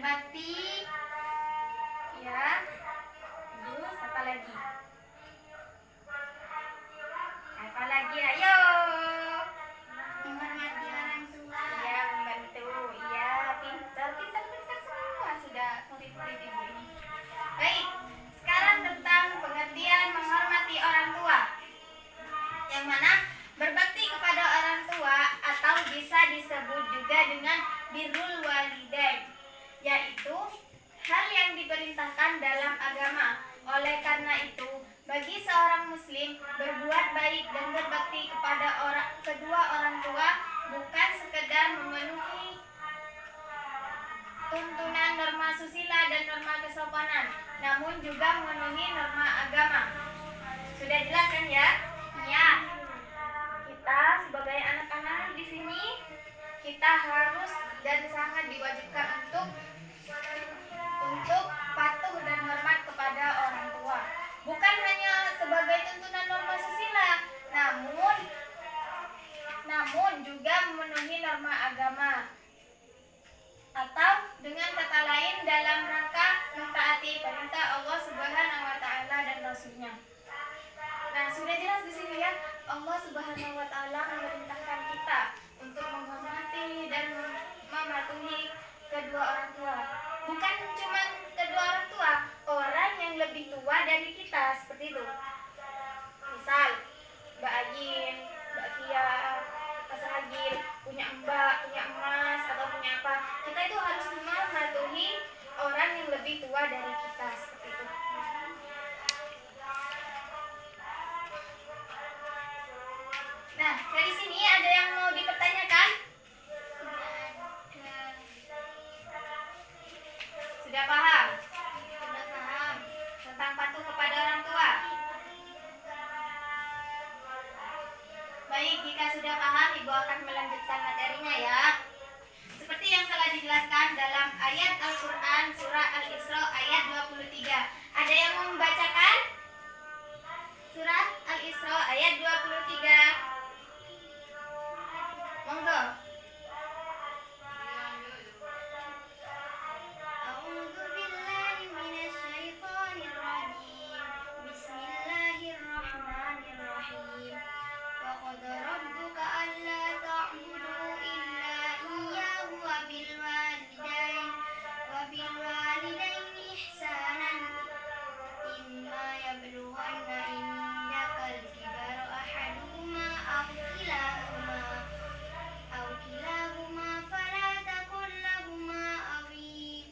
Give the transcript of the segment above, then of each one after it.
berbakti. Ya. Terus apa lagi? Apa lagi? Ayo. Menghormati orang tua. Iya, membantu. Iya, pintar semua sudah murid-murid ibu ini. Baik, sekarang tentang pengertian menghormati orang tua. Yang mana berbakti kepada orang tua atau bisa disebut juga dengan birrul walidain, yaitu hal yang diperintahkan dalam agama. Oleh karena itu, bagi seorang muslim berbuat baik dan berbakti kepada kedua orang tua bukan sekedar memenuhi tuntunan norma susila dan norma kesopanan, namun juga memenuhi norma agama. Sudah jelas kan ya? Ya. Kita sebagai anak-anak di sini kita harus dan sangat diwajibkan untuk patuh dan hormat kepada orang tua. Bukan hanya sebagai tuntunan norma susila, namun juga memenuhi norma agama. Atau dengan kata lain dalam rangka mentaati perintah Allah Subhanahu wa taala dan Rasulnya. Nah, sudah jelas di sini ya, Allah Subhanahu wa taala memerintahkan kita untuk menghormati dan mematuhi kedua orang tua. Bukan cuma kedua orang tua, orang yang lebih tua dari kita, seperti itu. Misal, Mbak Ayin, Mbak Fia, Mas Ragil, punya mbak, punya emas, atau punya apa. Kita itu harus mematuhi orang yang lebih tua dari kita, seperti itu. Nah, dari sini ada yang mau dipertanyakan? Sudah paham? Sudah paham. Tentang patuh kepada orang tua? Baik, jika sudah paham, Ibu akan melanjutkan materinya ya. Seperti yang telah dijelaskan dalam ayat Al-Quran surah Al-Isra ayat 23. Ada yang mau membacakan? Surah Al-Isra ayat 23. Monggo. A'udzu billahi minasyaitonir rajim. Bismillahirrahmanirrahim. Wa qad rabbuka alla ta'budu illa iyyahu wa bil walidaini ihsanan. Imma yablughanna indakal kibara ahaduhuma aw kilahuma fala taqul lahumā awī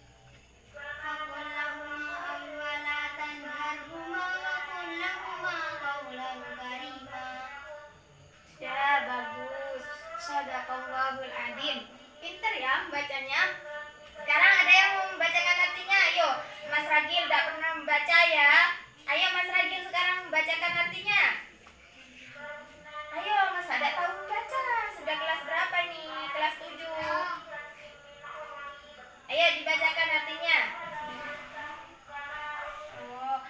wa la tanharhumā wa qul lahumā qawlan karīmā. Ya, bagus. Shadaqallahul adzim. Pinter ya membacanya. Sekarang ada yang mau membacakan artinya? Ayo, Mas Ragil tidak pernah membaca ya. Ayo Mas Ragil sekarang membacakan artinya. Ayo, Mas ada tahu membaca. Sudah kelas berapa ini? Kelas 7. Ayo dibacakan artinya. Oh.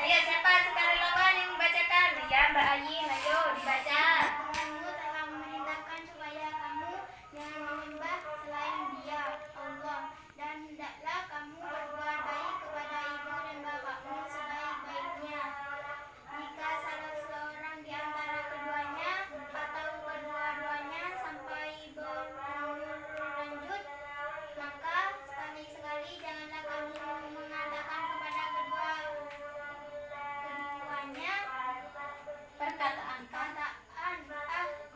Ayo siapa sukarelawan yang membacakan? Ya, Mbak Ayin, ayo dibaca. Tuhanmu telah memerintahkan supaya kamu jangan menyembah selain Dia, Allah, dan hendaklah kamu berbuat baik kepada ibu dan bapakmu sebaik-baiknya. Jika salah seorang di antara keduanya atau kedua-duanya sampai berumur lanjut, maka sekali-sekali janganlah kamu mengatakan kepada keduanya Perkataan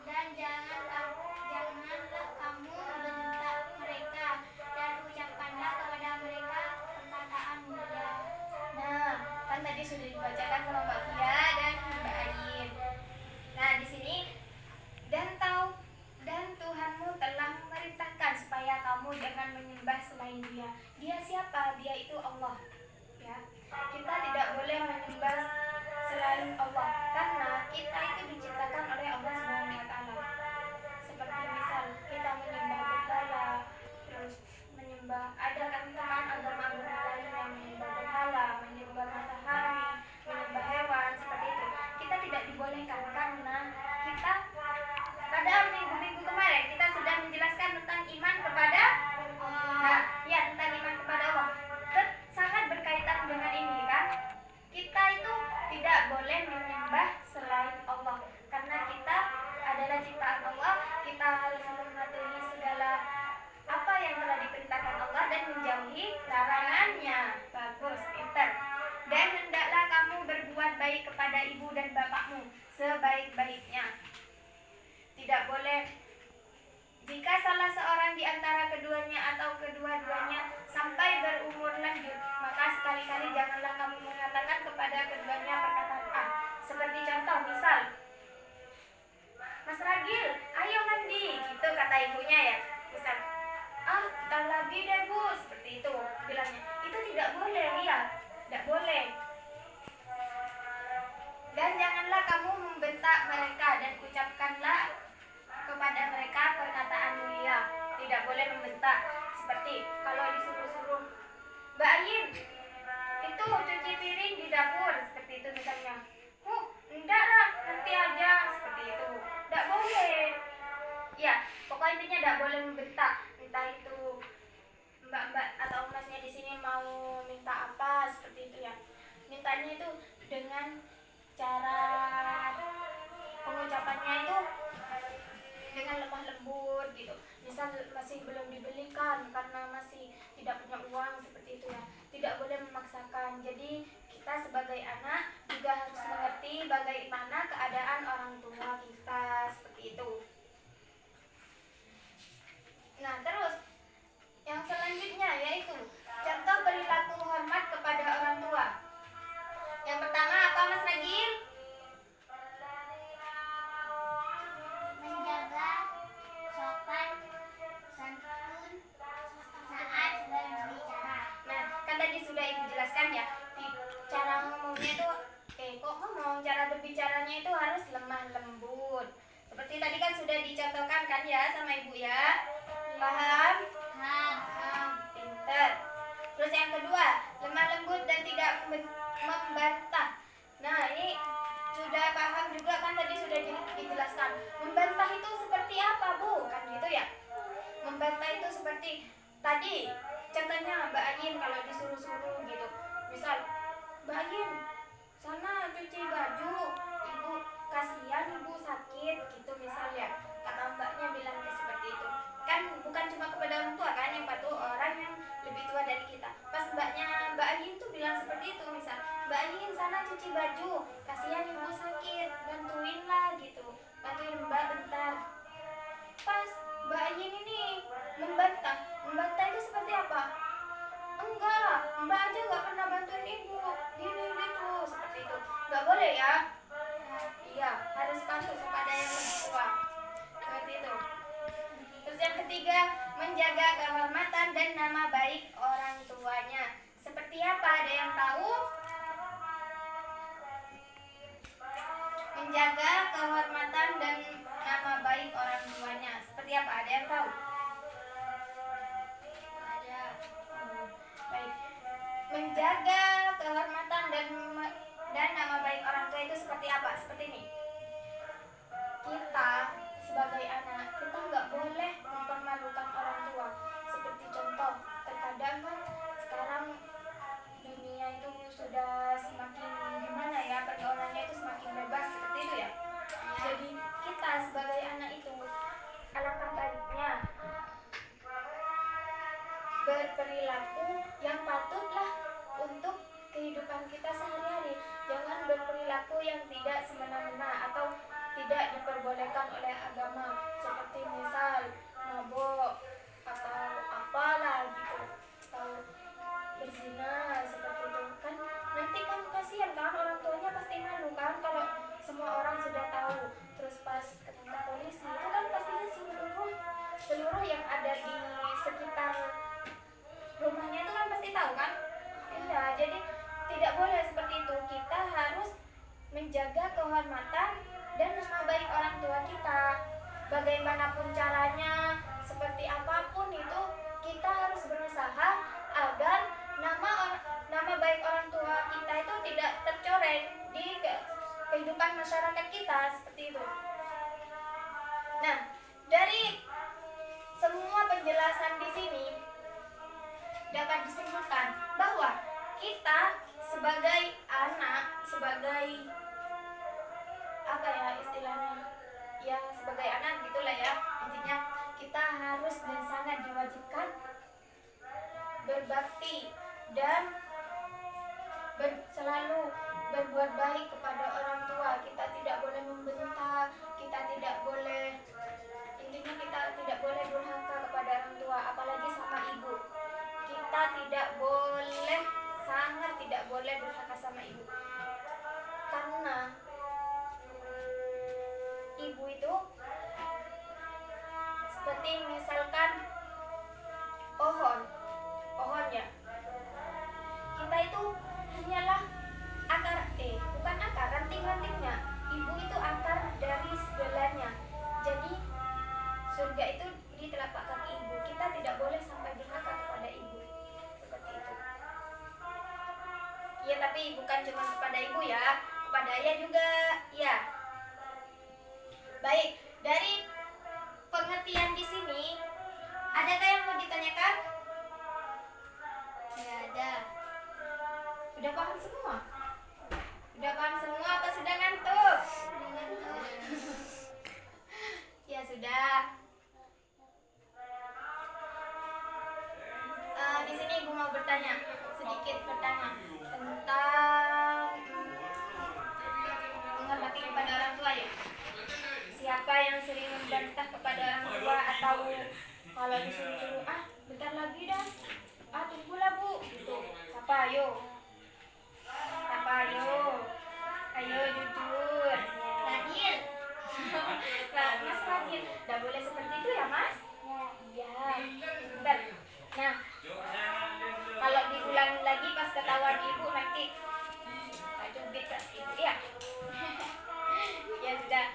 dan janganlah kamu membentak mereka dan ucapkanlah kepada mereka perkataan mulia. Nah, kan tadi sudah dibacakan sama Mbak Fia dan Mbak Ayin. Nah, di sini dan Tuhanmu telah memerintahkan supaya kamu jangan menyembah selain Dia. Dia siapa? Dia itu Allah. Ya. Kita tidak boleh menyembah selain Allah karena kita itu diciptakan oleh Allah Subhanahu wa taala. Seperti misal kita menyembah berhala, terus menyembah ada kan teman agama-agama lain yang menyembah berhala, menyembah matahari, menyembah hewan seperti itu. Kita tidak dibolehkan karena kita pada minggu-minggu kemarin kita sudah menjelaskan tentang iman kepada tentang iman sebaik-baiknya. Tidak boleh jika salah seorang di antara keduanya atau kedua-duanya sampai berumur lanjut, maka sekali-kali janganlah kamu mengatakan kepada keduanya perkataan A. Seperti contoh, misal, Mas Ragil, ayo mandi, gitu kata ibunya ya. Misal, bentar lagi deh Bu, seperti itu bilangnya. Itu tidak boleh, ya, tidak boleh. Dan janganlah kamu membentak mereka dan ucapkanlah kepada mereka perkataan mulia. Tidak boleh membentak. Seperti kalau disuruh-suruh, Mbak Ayin, itu cuci piring di dapur, seperti itu misalnya. Enggak lah, nanti aja, seperti itu. Tidak boleh. Ya, pokoknya intinya tidak boleh membentak. Entah itu mbak-mbak atau masnya di sini mau minta apa, seperti itu ya. Mintanya itu dengan cara pengucapannya itu dengan lemah lembut gitu. Misal masih belum dibelikan karena masih tidak punya uang, seperti itu ya. Tidak boleh memaksakan. Jadi kita sebagai anak juga harus mengerti bagaimana keadaan orang tua kita, seperti itu. Nah, terus yang selanjutnya yaitu contoh perilaku hormat kepada orang tua. Yang pertama apa, Mas Nagil? Menjaga sopan santun saat berbicara. Nah, kan tadi sudah Ibu jelaskan ya, cara ngomongnya itu cara berbicaranya itu harus lemah lembut. Seperti tadi kan sudah dicontohkan kan ya sama Ibu ya. Paham? Pinter. Terus yang kedua, lemah lembut dan tidak membantah. Nah, ini sudah paham juga kan, tadi sudah dijelaskan. Membantah itu seperti apa, Bu? Kan gitu ya. Membantah itu seperti tadi contohnya Mbak Ayin kalau disuruh-suruh gitu. Misal, Mbak Ayin, sana cuci baju, Ibu kasihan Ibu sakit gitu misalnya. Kata mbaknya bilang seperti itu. Kan bukan cuma kepada orang tua kan, yang patuh orang yang lebih tua dari kita. Pas Mbak Ayin tuh bilang seperti itu, misal, Mbak Ayin sana cuci baju, kasihan Ibu sakit, bantuin lah gitu. Bantuin Mbak bentar. Pas Mbak Ayin ini membantah itu seperti apa? Enggak, Mbak aja nggak pernah bantuin Ibu, gini gitu, seperti itu. Nggak boleh ya? Iya, harus patuh kepada yang lebih tua, seperti itu. Terus yang ketiga, menjaga kehormatan dan nama baik orang tuanya. Seperti apa? Ada yang tahu? Menjaga kehormatan dan nama baik orang tuanya. Seperti apa? Ada yang tahu? Ada. Baik. Menjaga kehormatan dan nama baik orang tua itu seperti apa? Seperti ini. Kita sebagai anak, kita nggak boleh mempermalukan orang tua. Seperti contoh, terkadang kan sekarang dunia itu sudah semakin gimana ya, pergaulannya itu semakin bebas, seperti itu ya. Jadi kita sebagai anak itu alangkah baiknya berperilaku yang patutlah untuk kehidupan kita sehari-hari. Jangan berperilaku yang tidak semena-mena atau tidak diperbolehkan oleh agama, seperti misal mabok atau apalah gitu, atau berzina, seperti itu kan. Nanti kan kasihan kan, orang tuanya pasti malu kan kalau semua orang sudah tahu. Terus pas ketangkap polisi itu kan pastinya seluruh yang ada di sekitar rumahnya itu kan pasti tahu kan. Iya, jadi tidak boleh seperti itu. Kita harus menjaga kehormatan dan nama baik orang tua kita. Bagaimanapun caranya, seperti apapun itu, kita harus berusaha agar nama baik orang tua kita itu tidak tercoreng di kehidupan masyarakat kita, seperti itu. Nah, dari semua penjelasan di sini dapat disimpulkan bahwa kita sebagai anak, sebagai apa ya istilahnya, ya sebagai anak gitulah ya, intinya kita harus dan sangat diwajibkan berbakti dan selalu berbuat baik kepada orang tua. Kita tidak boleh membentak, kita tidak boleh, intinya kita tidak boleh durhaka kepada orang tua, apalagi sama ibu. Kita tidak boleh, sangat tidak boleh durhaka sama ibu. Karena ibu itu seperti misalkan pohon ya. Kita itu hanyalah bukan akar, ranting-rantingnya. Ibu itu akar dari segalanya. Jadi surga itu di telapak kaki ibu. Kita tidak boleh sampai durhaka kepada ibu. Seperti itu. Ya, tapi bukan cuma kepada ibu ya, kepada ayah juga. Ya. Baik, dari pengertian di sini, adakah yang mau ditanyakan? Tidak ada. Udah paham semua? Udah paham semua apa sudah ngantuk? Ya sudah. Di sini ibu mau bertanya, sedikit bertanya tentang menghormati kepada orang tua ya. Siapa yang sering membantah kepada orang tua atau kalau disuruh-suruh bentar lagi dah, tunggulah bu, gitu. Siapa ayo? Ayo jujur. Fadil. Nah, Mas Fadil, tidak boleh seperti itu ya Mas? Iya. Bentar. Nah, kalau diulangi lagi pas ketahuan ibu nanti tak cubit ke ibu ya. Ya sudah.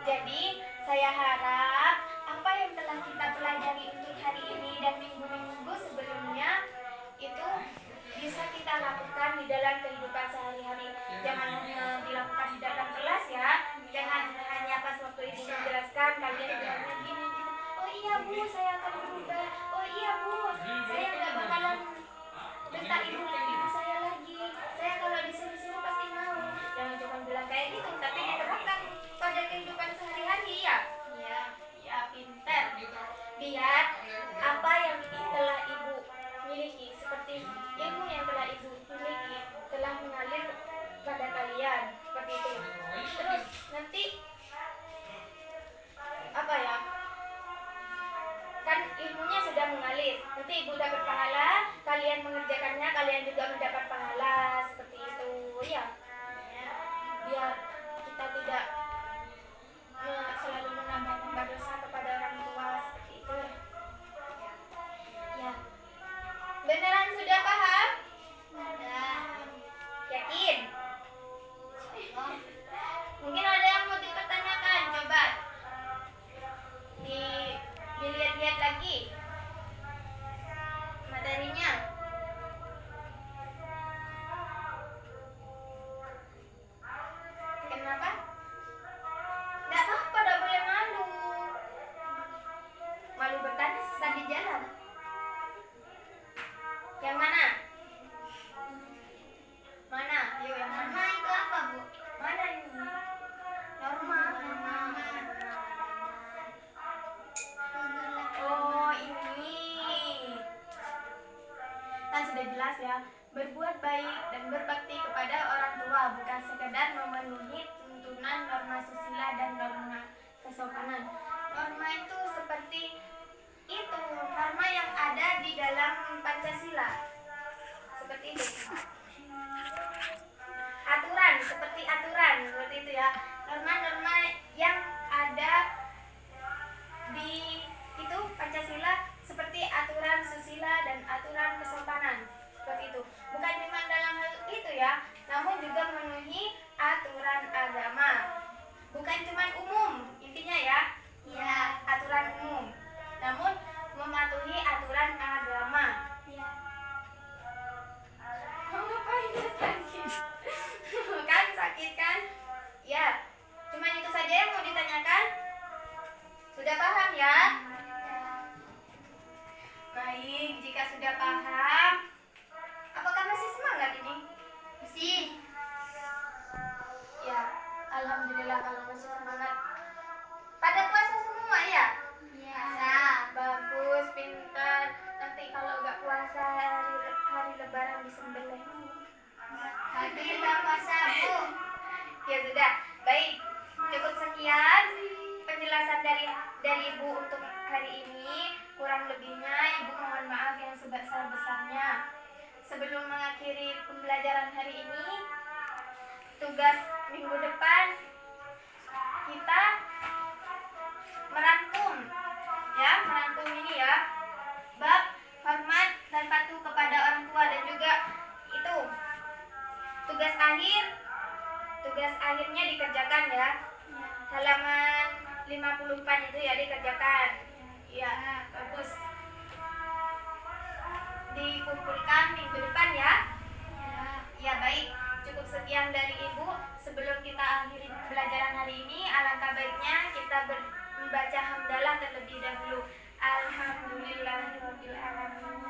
Jadi saya harap apa yang telah kita pelajari untuk hari ini dan minggu-minggu sebelumnya itu bisa kita lakukan di dalam kehidupan sehari-hari. Jangan hanya dilakukan di dalam kelas ya. Jangan hanya pas waktu ibu menjelaskan kalian bilangnya gini. Oh iya bu, saya akan berubah. Oh iya bu, saya nggak bakalan bentak ibu saya lagi. Saya kalau disuruh-suruh pasti mau. Jangan cuma bilang kayak gitu, tapi diterapkan pada kehidupan sehari-hari ya. Ya pintar. Biar apa yang telah ibu miliki, seperti ilmu yang telah ibu miliki telah mengalir pada kalian, seperti itu. Terus nanti kan ilmunya sudah mengalir, nanti ibu dapat pahala, kalian mengerjakannya, kalian juga mendapat pahala, seperti itu ya. Biar kita tidak selalu menambah dosa kepada orang tua, seperti itu ya. Beneran sudah paham? Sudah. Yakin? Mungkin ada yang mau dipertanyakan, coba dilihat-lihat lagi materinya. Kenapa? Nggak apa-apa, nggak boleh malu. Malu bertanya sesat di jalan. Yang mana? Mana? Ayo yang mana? Norma itu apa bu? Mana ini? Norma. Oh ini. Kan sudah jelas ya. Berbuat baik dan berbakti kepada orang tua bukan sekedar memenuhi tuntunan norma susila dan norma kesopanan. Norma itu seperti itu, norma yang ada di dalam Pancasila. Seperti itu. Aturan, seperti itu ya. Norma-norma yang ada di itu Pancasila seperti aturan susila dan aturan kesopanan. Seperti itu. Bukan cuma dalam hal itu ya, namun juga memenuhi aturan agama. Bukan cuma umum, intinya ya. Ya, aturan umum. Namun mematuhi aturan agama. Ya. Ngapain sakit? Kan sakit kan? Ya. Cuma itu saja yang mau ditanyakan? Sudah paham ya? Baik, jika sudah paham, apakah masih semangat ini? Masih. Ya, alhamdulillah kalau masih semangat. Pada puasa semua ya? Ya. Bagus, pintar. Nanti kalau nggak puasa hari lebaran disembelih. Kita puasa, Bu. Ya sudah, baik. Cukup sekian penjelasan dari Ibu untuk hari ini. Kurang lebihnya Ibu mohon maaf yang sebesar-besarnya. Sebelum mengakhiri pembelajaran hari ini, tugas minggu depan kita merangkum ini ya. Bab hormat dan patuh kepada orang tua, dan juga itu tugas akhirnya dikerjakan ya. Halaman 54 itu ya dikerjakan. Ya, bagus. Dikumpulkan minggu depan ya. Ya, baik. Cukup sekian dari Ibu. Sebelum kita akhiri pembelajaran hari ini, alangkah baiknya kita membaca hamdalah terlebih dahulu. Alhamdulillahirabbil alamin.